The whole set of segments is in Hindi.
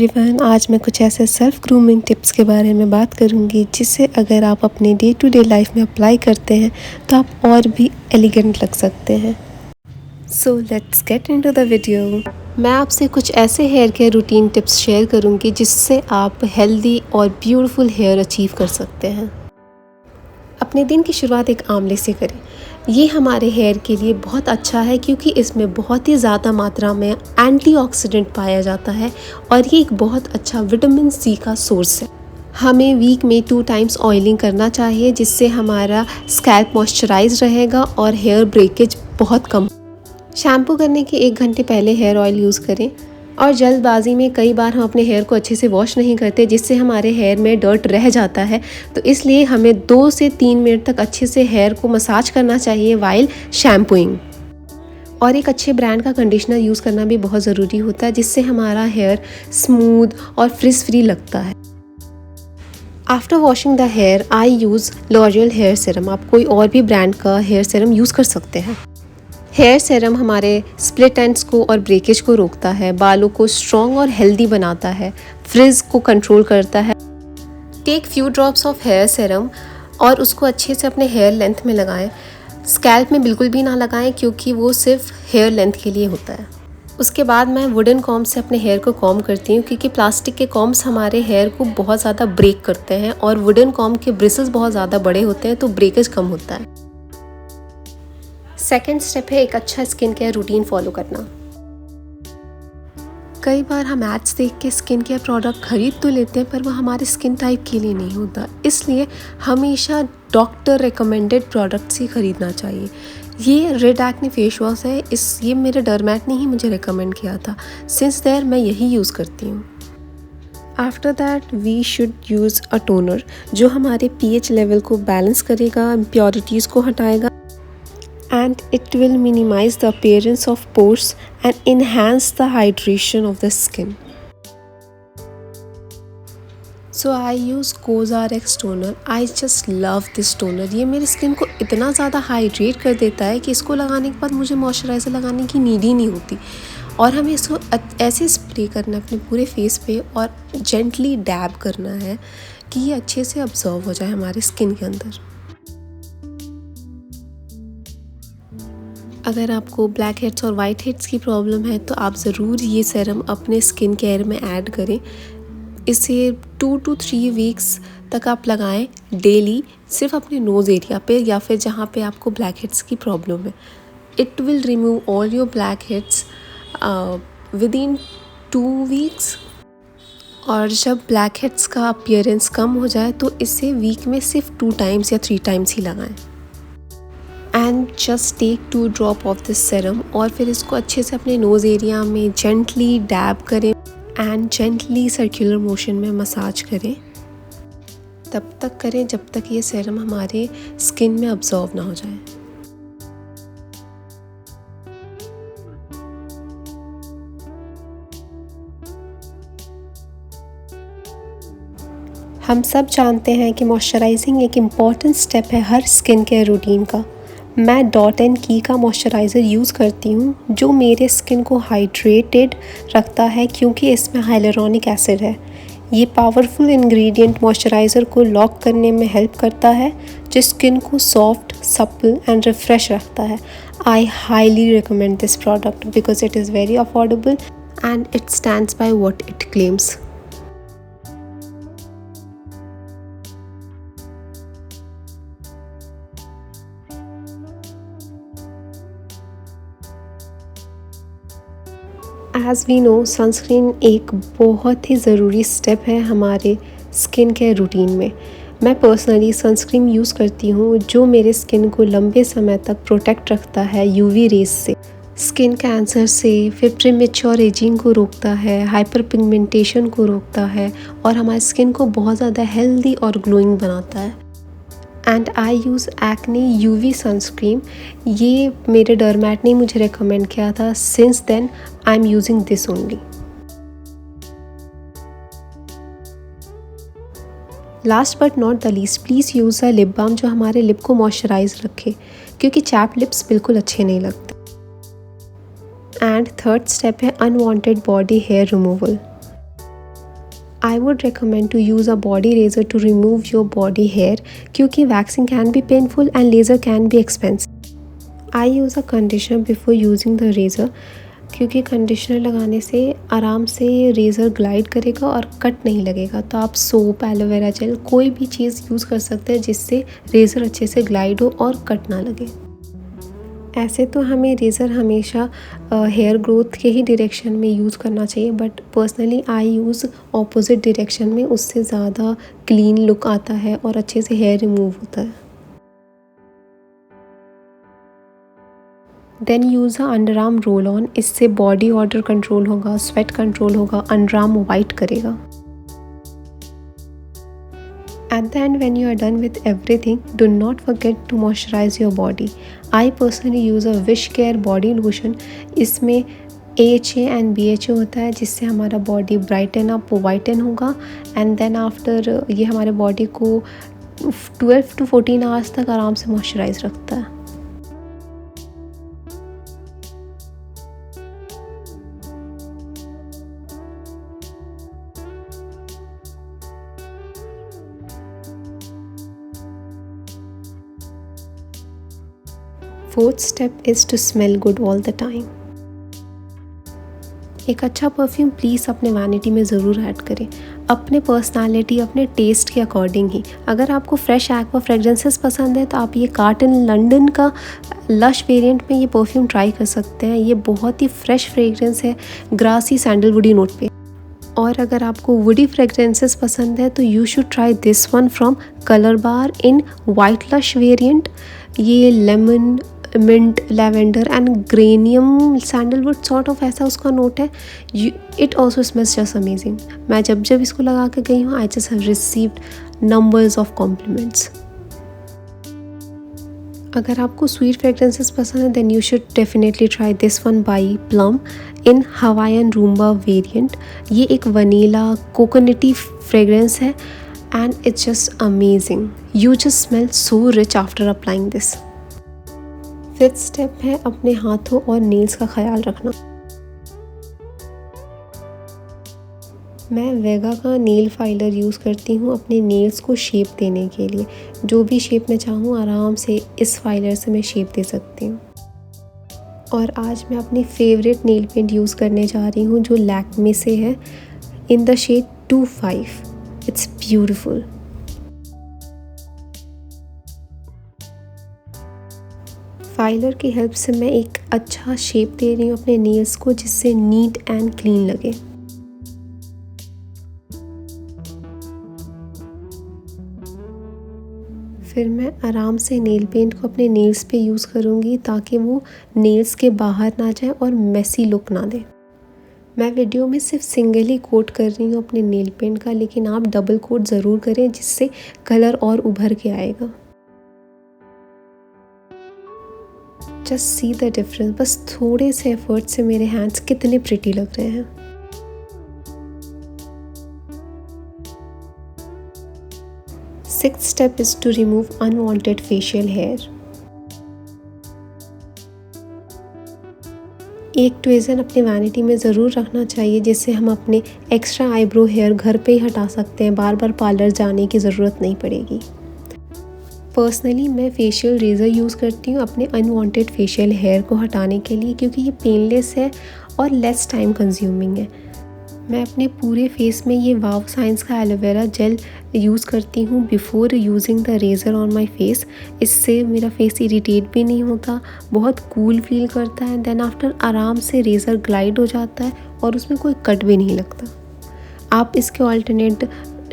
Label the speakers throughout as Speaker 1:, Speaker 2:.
Speaker 1: एवरीवन, आज मैं कुछ ऐसे सेल्फ ग्रूमिंग टिप्स के बारे में बात करूंगी जिससे अगर आप अपने डे टू डे लाइफ में अप्लाई करते हैं तो आप और भी एलिगेंट लग सकते हैं। So let's get into the video. मैं आपसे कुछ ऐसे hair care routine tips share करूंगी जिससे आप हेल्दी और ब्यूटीफुल हेयर अचीव कर सकते हैं। अपने दिन की शुरुआत एक आंवले से करें। ये हमारे हेयर के लिए बहुत अच्छा है क्योंकि इसमें बहुत ही ज़्यादा मात्रा में एंटीऑक्सीडेंट पाया जाता है और ये एक बहुत अच्छा विटामिन सी का सोर्स है। हमें वीक में 2 टाइम्स ऑयलिंग करना चाहिए जिससे हमारा स्कैल्प मॉइस्चराइज रहेगा और हेयर ब्रेकेज बहुत कम। शैम्पू करने के 1 घंटे पहले हेयर ऑयल यूज़ करें। और जल्दबाजी में कई बार हम अपने हेयर को अच्छे से वॉश नहीं करते जिससे हमारे हेयर में डर्ट रह जाता है, तो इसलिए हमें 2 से 3 मिनट तक अच्छे से हेयर को मसाज करना चाहिए वाइल शैम्पूइंग। और एक अच्छे ब्रांड का कंडीशनर यूज़ करना भी बहुत ज़रूरी होता है जिससे हमारा हेयर स्मूथ और फ्रिज फ्री लगता है। After washing the hair I use L'Oreal hair serum. आप कोई और भी ब्रांड का हेयर सीरम यूज़ कर सकते हैं। हेयर सीरम हमारे स्प्लिट एंड्स को और ब्रेकेज को रोकता है, बालों को स्ट्रॉन्ग और हेल्दी बनाता है, फ्रिज को कंट्रोल करता है। Take few drops of hair serum और उसको अच्छे से अपने हेयर लेंथ में लगाएं। स्कैल्प में बिल्कुल भी ना लगाएं क्योंकि वो सिर्फ हेयर लेंथ के लिए होता है। उसके बाद मैं वुडन कॉम्ब से अपने हेयर को कॉम्ब करती हूँ क्योंकि प्लास्टिक के कॉम्ब्स हमारे हेयर को बहुत ज़्यादा ब्रेक करते हैं और वुडन कॉम्ब के ब्रिसल्स बहुत ज़्यादा बड़े होते हैं तो ब्रेकेज कम होता है। सेकेंड स्टेप है एक अच्छा स्किन केयर रूटीन फॉलो करना। कई बार हम एड्स देख के स्किन केयर प्रोडक्ट खरीद तो लेते हैं पर वो हमारे स्किन टाइप के लिए नहीं होता, इसलिए हमेशा डॉक्टर रिकमेंडेड प्रोडक्ट्स ही खरीदना चाहिए। ये रेड एक्ने फेस वॉश है, ये मेरे डर्मैट ने ही मुझे रिकमेंड किया था। सिंस देयर मैं यही यूज़ करती हूँ। After that we should use a toner जो हमारे pH लेवल को बैलेंस करेगा, इम्प्योरिटीज़ को हटाएगा and it will minimize the appearance of pores and enhance the hydration of the skin. So I use COSRX toner. I just love this toner. ये मेरी स्किन को इतना ज़्यादा हाइड्रेट कर देता है कि इसको लगाने के बाद मुझे मॉइस्चराइज़र लगाने की नीड ही नहीं होती। और हमें इसको ऐसे स्प्रे करना है अपने पूरे फेस पे और जेंटली डैब करना है कि ये अच्छे से अब्जॉर्व हो जाए हमारे स्किन के अंदर। अगर आपको ब्लैक हेड्स और वाइट हेड्स की प्रॉब्लम है तो आप ज़रूर ये सीरम अपने स्किन केयर में ऐड करें। इसे 2 to 3 वीक्स तक आप लगाएं डेली, सिर्फ अपने नोज़ एरिया पे या फिर जहाँ पे आपको ब्लैक हेड्स की प्रॉब्लम है। It will remove all your black heads with in 2 weeks. और जब ब्लैक हेड्स का अपीयरेंस कम हो जाए तो इसे वीक में सिर्फ 2 टाइम्स या 3 टाइम्स ही लगाएं। And just take 2 drop of this serum और फिर इसको अच्छे से अपने नोज़ एरिया में जेंटली डैब करें एंड जेंटली सर्कुलर मोशन में मसाज करें। तब तक करें जब तक ये सीरम हमारे स्किन में अब्जॉर्व ना हो जाए। हम सब जानते हैं कि मॉइस्चराइजिंग एक इम्पॉर्टेंट स्टेप है हर स्किन केयर रूटीन का। मैं डॉट एंड की का मॉइस्चराइज़र यूज़ करती हूँ जो मेरे स्किन को हाइड्रेटेड रखता है क्योंकि इसमें हाइलुरोनिक एसिड है। ये पावरफुल इंग्रेडिएंट मॉइस्चराइज़र को लॉक करने में हेल्प करता है जो स्किन को सॉफ्ट, सप्पल एंड रिफ्रेश रखता है। I highly recommend this product because it is very affordable and it stands by what it claims. As we know, sunscreen एक बहुत ही ज़रूरी स्टेप है हमारे स्किन केयर रूटीन में। मैं पर्सनली सनस्क्रीन यूज़ करती हूँ जो मेरे स्किन को लंबे समय तक प्रोटेक्ट रखता है यूवी रेज से, स्किन कैंसर से, फिर प्रीमेच्योर एजिंग को रोकता है, हाइपर पिगमेंटेशन को रोकता है और हमारे स्किन को बहुत ज़्यादा हेल्दी और ग्लोइंग बनाता है। And I use acne UV sunscreen. ये मेरे डर्मैट ने मुझे रिकमेंड किया था। Since then I am using this only. Last but not the least, please use a lip balm जो हमारे लिप को मॉइस्चराइज रखे क्योंकि चैप लिप्स बिल्कुल अच्छे नहीं लगते। एंड थर्ड स्टेप है unwanted body hair removal. I would recommend to use a body razor to remove your body hair क्योंकि waxing can be painful and laser can be expensive. I use a conditioner before using the razor क्योंकि कंडीशनर लगाने से आराम से रेज़र ग्लाइड करेगा और कट नहीं लगेगा। तो आप सोप, एलोवेरा जेल कोई भी चीज़ यूज़ कर सकते हैं जिससे रेज़र अच्छे से ग्लाइड हो और कट ना लगे। ऐसे तो हमें रेज़र हमेशा हेयर ग्रोथ के ही डायरेक्शन में यूज़ करना चाहिए, but personally I use opposite direction में, उससे ज़्यादा क्लीन लुक आता है और अच्छे से हेयर रिमूव होता है। Then use a underarm roll on, इससे बॉडी ऑर्डर कंट्रोल होगा, स्वेट कंट्रोल होगा, अंडर आर्म वाइट करेगा। At the end, when you are done with everything, do not forget to moisturize your body. I personally use a Wish Care body lotion. इसमें AHA and BHA होता है जिससे हमारा बॉडी ब्राइटन अप, वाइटन होगा एंड देन आफ्टर ये हमारे बॉडी को 12 to 14 आवर्स तक आराम से मॉइस्चराइज रखता है। Fourth step is to smell good all the time. एक अच्छा परफ्यूम प्लीज़ अपने वैनिटी में ज़रूर ऐड करें, अपने पर्सनालिटी, अपने टेस्ट के अकॉर्डिंग ही। अगर आपको फ्रेश एक्वा फ्रेगरेंसेस पसंद है तो आप ये कार्टन लंदन का लश वेरिएंट में ये परफ्यूम ट्राई कर सकते हैं। ये बहुत ही फ्रेश फ्रेगरेंस है, ग्रासी सैंडलवुडी नोट पे। और अगर आपको वुडी फ्रेगरेंसेस पसंद है तो you should try this one from Colorbar in white lush variant. ये lemon, mint, lavender and geranium sandalwood sort of ऐसा उसका नोट है। It also smells just amazing. मैं जब इसको लगा के गई हूँ, I just have received numbers of compliments. अगर आपको स्वीट फ्रेगरेंसेस पसंद है then you should definitely try this one by Plum in Hawaiian rumba variant. ये एक वनीला कोकोनटी फ्रेगरेंस है and it's just amazing. You just smell so rich after applying this. Fifth step है अपने हाथों और नेल्स का ख्याल रखना। मैं वेगा का नेल फाइलर यूज़ करती हूँ अपने नेल्स को शेप देने के लिए। जो भी शेप मैं चाहूँ आराम से इस फाइलर से मैं शेप दे सकती हूँ। और आज मैं अपनी फेवरेट नेल पेंट यूज़ करने जा रही हूँ जो लैक्मे से है, in the shade 25। It's beautiful. Filer की हेल्प से मैं एक अच्छा शेप दे रही हूँ अपने नेल्स को जिससे नीट एंड क्लीन लगे। फिर मैं आराम से नेल पेंट को अपने नेल्स पे यूज़ करूँगी ताकि वो नेल्स के बाहर ना जाए और मेसी लुक ना दे। मैं वीडियो में सिर्फ सिंगल ही कोट कर रही हूँ अपने नेल पेंट का, लेकिन आप डबल कोट ज़रूर करें जिससे कलर और उभर के आएगा। Just see the difference. बस थोड़े से एफर्ट से मेरे हैंड्स कितने प्रिटी लग रहे हैं। Sixth step is to remove unwanted facial hair. एक ट्विज़न अपने वैनिटी में ज़रूर रखना चाहिए जिससे हम अपने एक्स्ट्रा आईब्रो हेयर घर पे ही हटा सकते हैं, बार बार पार्लर जाने की ज़रूरत नहीं पड़ेगी। पर्सनली मैं फेशियल रेज़र यूज़ करती हूँ अपने अनवांटेड फेशियल हेयर को हटाने के लिए क्योंकि ये पेनलेस है और लेस टाइम कंज्यूमिंग है। मैं अपने पूरे फेस में ये वाव साइंस का एलोवेरा जेल यूज़ करती हूँ before using the razor on my face. इससे मेरा फेस इरिटेट भी नहीं होता, बहुत कूल फील करता है। देन आफ्टर आराम से रेज़र ग्लाइड हो जाता है और उसमें कोई कट भी नहीं लगता। आप इसके alternate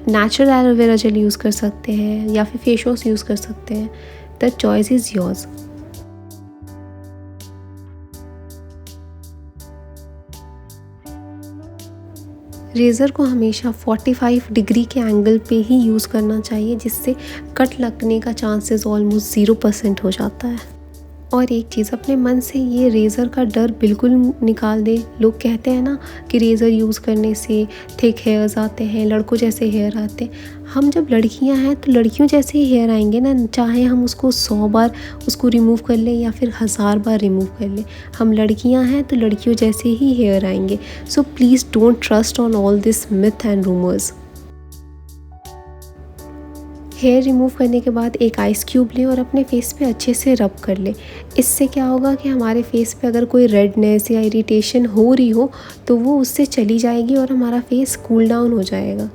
Speaker 1: natural aloe vera gel use कर सकते हैं या फिर फेस वॉश यूज़ कर सकते हैं। The choice is yours. Razor को हमेशा 45 डिग्री के एंगल पे ही यूज़ करना चाहिए जिससे कट लगने का चांसेस ऑलमोस्ट 0% हो जाता है। और एक चीज़, अपने मन से ये रेज़र का डर बिल्कुल निकाल दे। लोग कहते हैं ना कि रेज़र यूज़ करने से थिक हेयर्स आते हैं, लड़कों जैसे हेयर आते हैं। हम जब लड़कियां हैं तो लड़कियों जैसे ही हेयर आएंगे ना, चाहे हम उसको 100 बार उसको रिमूव कर लें या फिर 1000 बार रिमूव कर लें। हम लड़कियां हैं तो लड़कियों जैसे ही हेयर आएंगे। So please don't trust on all this myth and rumours. Hair remove करने के बाद एक आइस क्यूब लें और अपने फेस पे अच्छे से रब कर लें। इससे क्या होगा कि हमारे फेस पे अगर कोई रेडनेस या इरिटेशन हो रही हो तो वो उससे चली जाएगी और हमारा फेस कूल डाउन हो जाएगा।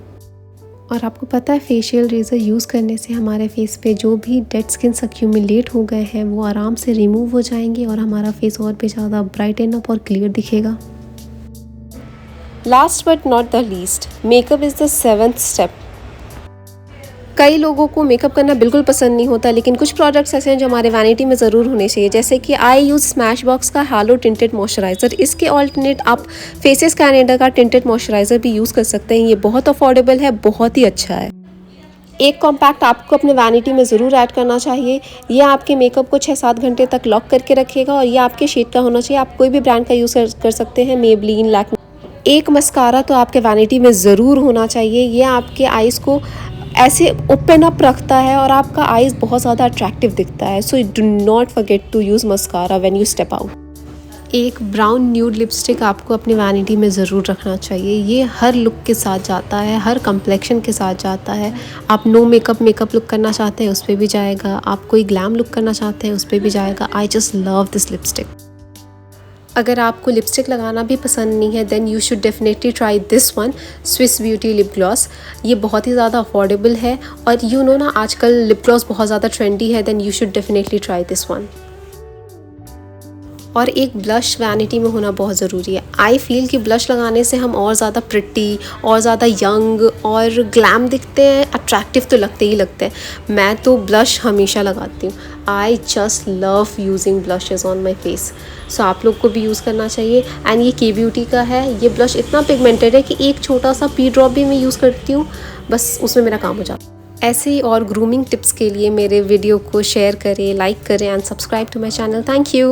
Speaker 1: और आपको पता है, फेशियल रेज़र यूज़ करने से हमारे फेस पे जो भी डेड स्किन्स एक्यूमुलेट हो गए हैं वो आराम से रिमूव हो जाएंगे और हमारा फेस और भी ज़्यादा ब्राइटन अप और क्लियर दिखेगा। Last but not the least, makeup is the 7th step. कई लोगों को मेकअप करना बिल्कुल पसंद नहीं होता, लेकिन कुछ प्रोडक्ट्स ऐसे हैं जो हमारे वैनिटी में ज़रूर होने चाहिए। जैसे कि आई यूज़ स्मैशबॉक्स का हालो टिंटेड मॉइस्चराइज़र। इसके ऑल्टरनेट आप फेसेस कैनेडा का टिंटेड मॉइस्चराइज़र भी यूज़ कर सकते हैं। ये बहुत अफोर्डेबल है, बहुत ही अच्छा है। एक कॉम्पैक्ट आपको अपने वैनिटी में ज़रूर ऐड करना चाहिए। ये आपके मेकअप को 6-7 घंटे तक लॉक करके रखेगा और ये आपके शेड का होना चाहिए। आप कोई भी ब्रांड का यूज़ कर सकते हैं, मेबलिन, लैक्मे। एक मस्कारा तो आपके वैनिटी में ज़रूर होना चाहिए। ये आपके आइज़ को ऐसे ओपन अप रखता है और आपका आइज़ बहुत ज़्यादा अट्रैक्टिव दिखता है। So do not forget to use mascara when you step out. एक ब्राउन न्यूड लिपस्टिक आपको अपनी वैनिटी में ज़रूर रखना चाहिए। ये हर लुक के साथ जाता है, हर कम्प्लेक्शन के साथ जाता है। आप नो मेकअप लुक करना चाहते हैं उस पर भी जाएगा, आप कोई ग्लैम लुक करना चाहते हैं उस पर भी जाएगा। I just love this lipstick. अगर आपको लिपस्टिक लगाना भी पसंद नहीं है then you should definitely try this one, Swiss Beauty lip gloss. ये बहुत ही ज़्यादा अफोर्डेबल है और यू नो ना, आजकल लिप ग्लॉस बहुत ज़्यादा ट्रेंडी है। Then you should definitely try this one. और एक ब्लश वैनिटी में होना बहुत ज़रूरी है। आई फील कि ब्लश लगाने से हम और ज़्यादा प्रिटी और ज़्यादा यंग और ग्लैम दिखते हैं, अट्रैक्टिव तो लगते ही लगते हैं। मैं तो ब्लश हमेशा लगाती हूँ। I just love using blushes on my face. So आप लोग को भी यूज़ करना चाहिए। एंड ये के ब्यूटी का है। ये ब्लश इतना पिगमेंटेड है कि एक छोटा सा पी ड्रॉप भी मैं यूज़ करती हूँ, बस उसमें मेरा काम हो जाता है। ऐसे ही और ग्रूमिंग टिप्स के लिए मेरे वीडियो को शेयर करें, लाइक करें and subscribe to my channel. Thank you.